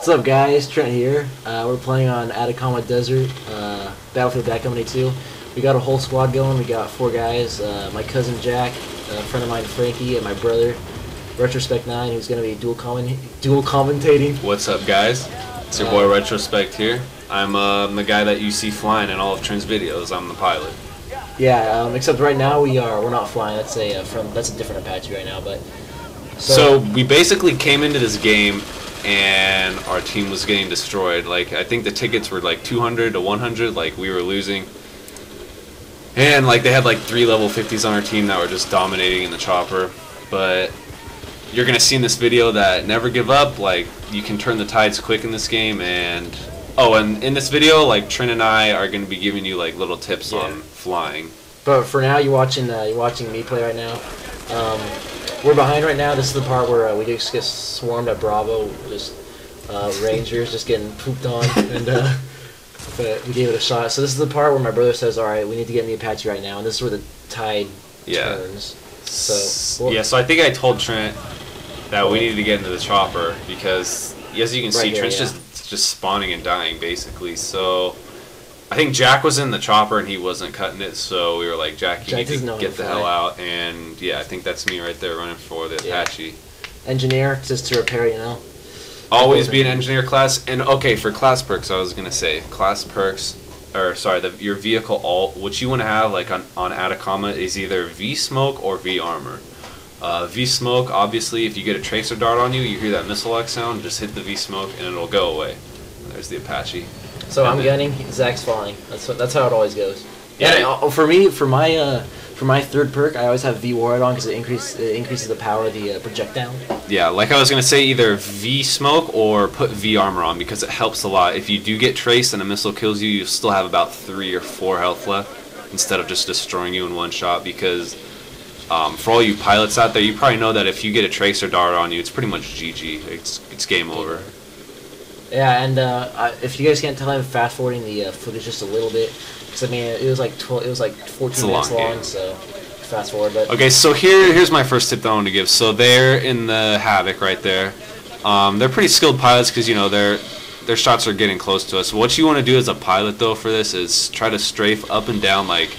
What's up, guys? Trent here. We're playing on Atacama Desert, Battlefield Bad Company 2. We got a whole squad going. We got 4 guys. My cousin Jack, a friend of mine Frankie, and my brother Restrospext 9, who's going to be dual commentating. What's up, guys? It's your boy Restrospext here. I'm the guy that you see flying in all of Trent's videos. I'm the pilot. Yeah, except right now we're not flying. That's a different Apache right now. But so we basically came into this game and our team was getting destroyed. Like, I think the tickets were like 200 to 100. Like, we were losing, and like they had like 3 level 50s on our team that were just dominating in the chopper. But you're gonna see in this video that never give up. Like, you can turn the tides quick in this game. And and in this video, like, Trent and I are gonna be giving you like little tips on flying. But for now, you're watching me play right now. We're behind right now. This is the part where we just get swarmed at Bravo. Just Rangers just getting pooped on, and but we gave it a shot. So this is the part where my brother says, "All right, we need to get in the Apache right now," and this is where the tide turns. So so I think I told Trent that we needed to get into the chopper because, as you can see, Trent's just spawning and dying basically. So I think Jack was in the chopper and he wasn't cutting it, so we were like, Jack, you need to get the hell out. And yeah, I think that's me right there running for the Apache. Engineer, just to repair, you know. Always be an engineer class. And okay, for class perks, I was gonna say class perks, or sorry, your vehicle alt. What you want to have like on Atacama is either V smoke or V armor. V smoke, obviously, if you get a tracer dart on you, you hear that missile-like sound. Just hit the V smoke and it'll go away. There's the Apache. So I'm gunning, Zach's flying. That's how it always goes. Yeah. And for my third perk, I always have V Warhead on because it increases the power of the projectile. Yeah, like I was gonna say, either V smoke or put V armor on because it helps a lot. If you do get traced and a missile kills you, you still have about 3 or 4 health left instead of just destroying you in one shot. Because for all you pilots out there, you probably know that if you get a tracer dart on you, it's pretty much GG. It's game over. Yeah, and if you guys can't tell, I'm fast forwarding the footage just a little bit, because I mean it was like 14 minutes long, so fast forward. But okay, so here's my first tip that I want to give. So they're in the Havoc right there. They're pretty skilled pilots because, you know, their shots are getting close to us. What you want to do as a pilot though for this is try to strafe up and down like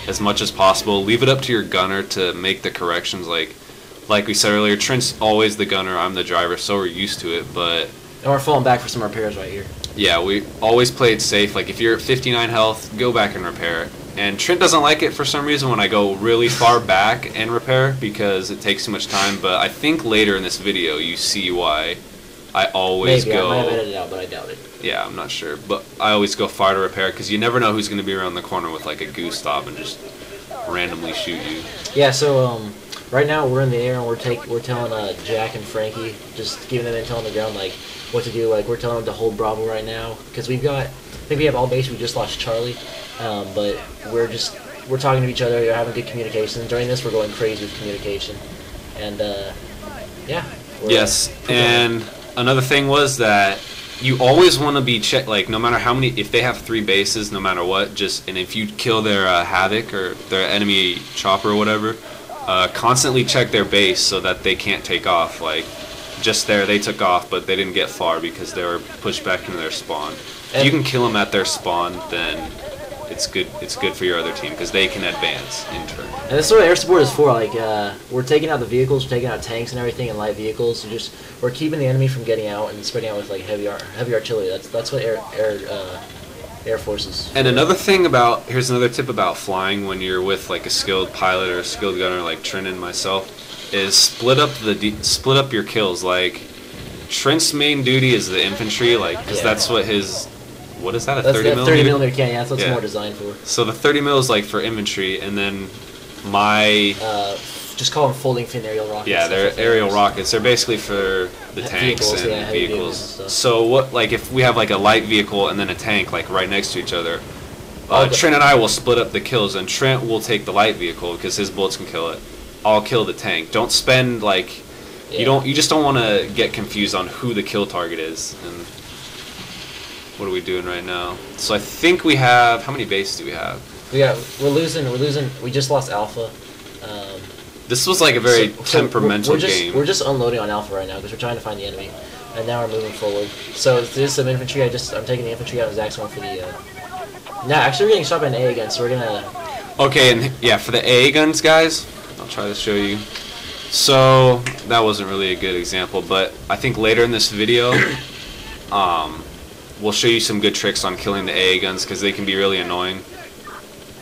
as much as possible. Leave it up to your gunner to make the corrections. Like we said earlier, Trent's always the gunner, I'm the driver, so we're used to it. But and we're falling back for some repairs right here. Yeah, we always play it safe. Like, if you're at 59 health, go back and repair it. And Trent doesn't like it for some reason when I go really far back and repair because it takes too much time. But I think later in this video you see why I always go. I might have edited it out, but I doubt it. Yeah, I'm not sure. But I always go far to repair because you never know who's going to be around the corner with like a goose stop and just randomly shoot you. Yeah, so right now we're in the air and we're telling Jack and Frankie, just giving them intel on the ground, like what to do. Like, we're telling them to hold Bravo right now because I think we have all base. We just lost Charlie, but we're talking to each other. We're having good communication. During this, we're going crazy with communication, and yeah. Yes, and another thing was that you always want to be like, no matter how many, if they have 3 bases, no matter what, and if you kill their Havoc or their enemy chopper or whatever, constantly check their base so that they can't take off. Like, just there, they took off, but they didn't get far because they were pushed back into their spawn. If you can kill them at their spawn, then it's good. It's good for your other team because they can advance in turn. And this is what air support is for. Like, we're taking out the vehicles, we're taking out tanks and everything, and light vehicles. We're keeping the enemy from getting out and spreading out with like heavy artillery. That's what Air Forces. And another thing here's another tip about flying when you're with like a skilled pilot or a skilled gunner like Trent and myself, is split up your kills. Like, Trent's main duty is the infantry, like, because that's what his, what is that, a 30 millimeter? 30 millimeter cannon, that's what it's more designed for. So the 30 mil is like for infantry, and then my just call them folding fin aerial rockets. Yeah, they're aerial rockets. They're basically for the tanks and vehicles. So what, like, if we have like a light vehicle and then a tank like right next to each other, Trent and I will split up the kills, and Trent will take the light vehicle because his bullets can kill it. I'll kill the tank. Don't spend like you just don't want to get confused on who the kill target is. And what are we doing right now? So I think we have, how many bases do we have? We're losing. We just lost Alpha. This was like a very temperamental game. We're just unloading on Alpha right now because we're trying to find the enemy. And now we're moving forward. So there's some infantry. I'm taking the infantry out, and Zach's going for the. No, actually we're getting shot by an A again, so we're gonna. Okay, and yeah, for the AA guns, guys, I'll try to show you. So that wasn't really a good example, but I think later in this video, we'll show you some good tricks on killing the AA guns because they can be really annoying.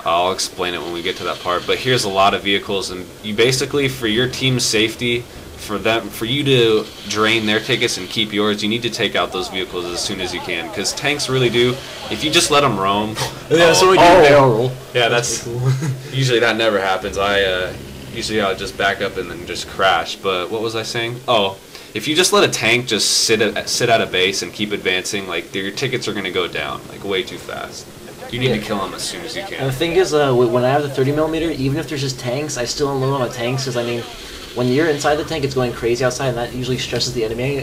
I'll explain it when we get to that part. But here's a lot of vehicles, and you basically, for your team's safety, for you to drain their tickets and keep yours, you need to take out those vehicles as soon as you can. Because tanks really do. If you just let them roam, yeah, so we do barrel roll. Yeah, that's cool. Usually that never happens. Usually I'll just back up and then just crash. But what was I saying? Oh, if you just let a tank just sit at a base and keep advancing, like your tickets are gonna go down like way too fast. You need to kill them as soon as you can. And the thing is, when I have the 30mm, even if there's just tanks, I still unload on the tanks because I mean, when you're inside the tank, it's going crazy outside, and that usually stresses the enemy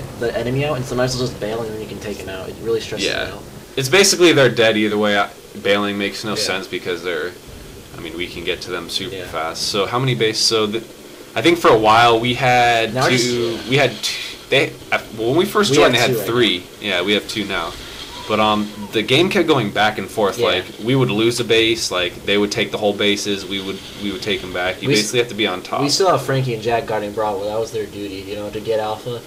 out. And sometimes they'll just bail, and then you can take them out. It really stresses them out. It's basically they're dead either way. Bailing makes no sense because I mean, we can get to them super fast. So how many bases? So I think for a while we had two. We had two. When we first joined, they had three. Yeah, we have two now. But the game kept going back and forth. Yeah. Like we would lose a base, like they would take the whole bases. We would take them back. You basically have to be on top. We still have Frankie and Jack guarding Bravo. That was their duty, you know, to get Alpha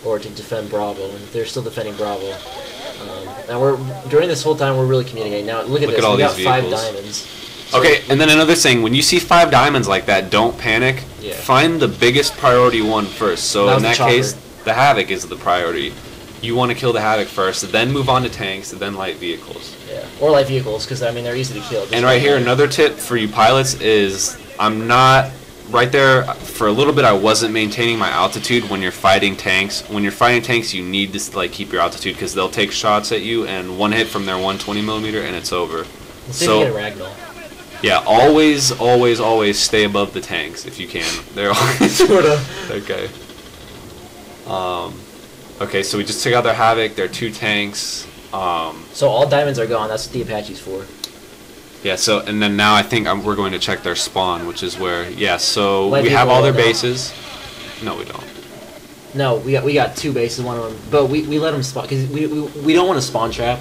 or to defend Bravo, and they're still defending Bravo. And during this whole time we're really communicating. Now look at this. At we got vehicles. 5 diamonds. So okay, and then another thing, when you see 5 diamonds like that, don't panic. Yeah. Find the biggest priority one first. So in that case, the Havoc is the priority. You want to kill the Havoc first, then move on to tanks, and then light vehicles. Yeah, or light vehicles, because I mean they're easy to kill. And right here, another tip for you pilots is I'm not right there for a little bit. I wasn't maintaining my altitude when you're fighting tanks. When you're fighting tanks, you need to like keep your altitude because they'll take shots at you, and one hit from their 120mm and it's over. So get a Ragdoll. Yeah, always, always, always stay above the tanks if you can. They're always sort of okay. Okay, so we just took out their Havoc, their 2 tanks. So all diamonds are gone. That's what the Apache's for. Yeah. So and then now I think we're going to check their spawn, which is where so we have all their bases. No, we don't. No, we got 2 bases. One of them, but we let them spawn because we don't want to spawn trap.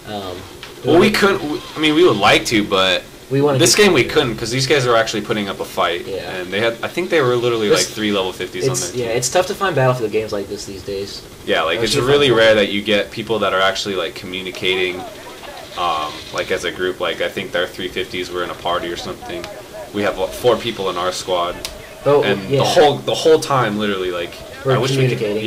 Well, we couldn't. I mean, we would like to, but this game we couldn't because these guys are actually putting up a fight. Yeah. And they had. I think they were literally like 3 level 50s on their team. Yeah, it's tough to find Battlefield games like this these days. Yeah, like it's really rare that you get people that are actually like communicating, like as a group. Like I think their 350s were in a party or something. We have 4 people in our squad, and the whole time literally like we're communicating.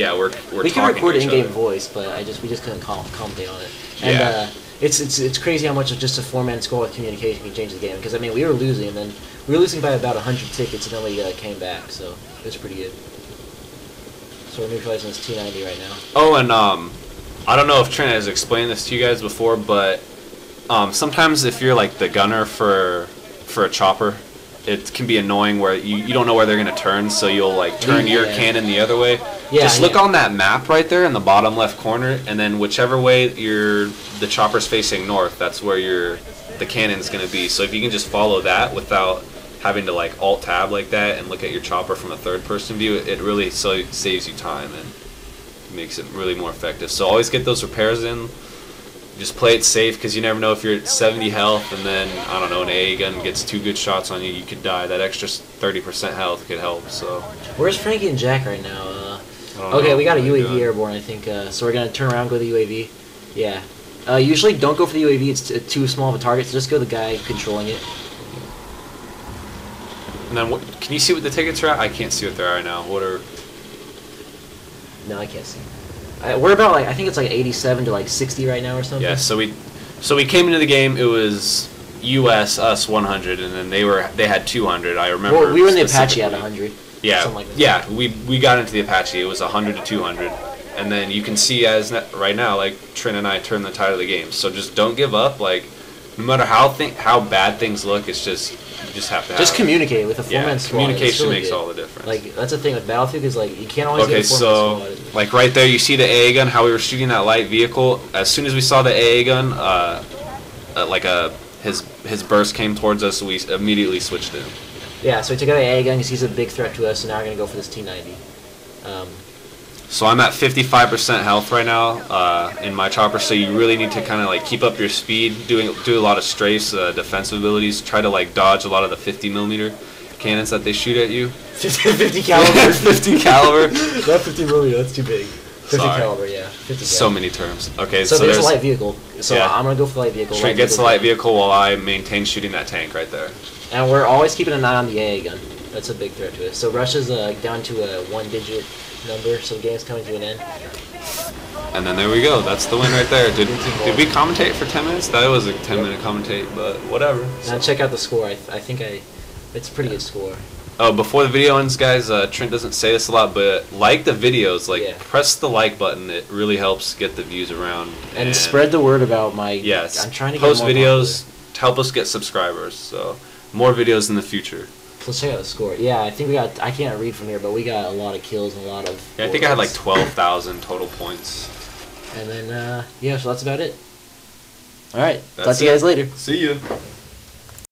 We can record in-game voice, but we just couldn't commentate on it. And it's crazy how much of just a 4-man squad with communication can change the game. Because I mean we were losing, and then we were losing by about 100 tickets, and then we came back. So it was pretty good. So we're neutralizing this T90 right now. Oh, and I don't know if Trent has explained this to you guys before, but sometimes if you're like the gunner for a chopper, it can be annoying where you don't know where they're gonna turn, so you'll like turn your cannon the other way. Yeah, just look on that map right there in the bottom left corner, and then whichever way the chopper's facing north, that's where the cannon's gonna be. So if you can just follow that without having to like alt tab like that and look at your chopper from a 3rd-person view, it really saves you time and makes it really more effective. So always get those repairs in. Just play it safe because you never know if you're at 70 health and then I don't know an AA gun gets 2 good shots on you, you could die. That extra 30% health could help. So where's Frankie and Jack right now? Okay, we got a UAV airborne, I think. So we're gonna turn around, and go to the UAV. Yeah. Usually don't go for the UAV. It's too small of a target. So just go the guy controlling it. And then can you see what the tickets are at? I can't see what they are right now. What are? No, I can't see. We're about like I think it's like 87 to like 60 right now or something. Yeah. So we came into the game. It was us 100, and then they had 200. I remember. Well, we were in the Apache at 100. Yeah. Something like that. Yeah. We got into the Apache. It was 100 to 200, and then you can see right now like Trent and I turned the tide of the game. So just don't give up. Like no matter how bad things look, it's just. You just have to communicate with a 4-man squad. Communication really makes good. all the difference. Like that's the thing with Battlefield is like you can't always get a 4-man squad. Like right there, you see the AA gun. How we were shooting that light vehicle. As soon as we saw the AA gun, his burst came towards us, so we immediately switched in. Yeah, so we took out the AA gun because he's a big threat to us, so now we're gonna go for this T90. So I'm at 55% health right now in my chopper. So you really need to kind of like keep up your speed, do a lot of strafe, defensive abilities. Try to like dodge a lot of the 50mm cannons that they shoot at you. 50 caliber. 50 caliber. Not 50mm. That's too big. 50 Sorry. caliber. Yeah. 50 So caliber. many terms. Okay, So there's a light vehicle. So yeah. I'm gonna go for the light vehicle. Trent gets the light vehicle while I maintain shooting that tank right there. And we're always keeping an eye on the AA gun. That's a big threat to us. So Russia's down to a 1-digit number, so the game's coming to an end. And then there we go. That's the win right there. Did we commentate for 10 minutes? That was a 10-minute commentate, but whatever. Now check out the score. I think it's a pretty good score. Oh, before the video ends, guys, Trent doesn't say this a lot, but like the videos. Like, press the like button. It really helps get the views around. And spread the word about my... Yes. I'm trying to post get more videos to help us get subscribers. So, more videos in the future. So let's check out the score. Yeah, I think we got... I can't read from here, but we got a lot of kills and a lot of... Yeah, I think I had like 12,000 total points. And then, yeah, so that's about it. Alright, talk to you guys later. See ya.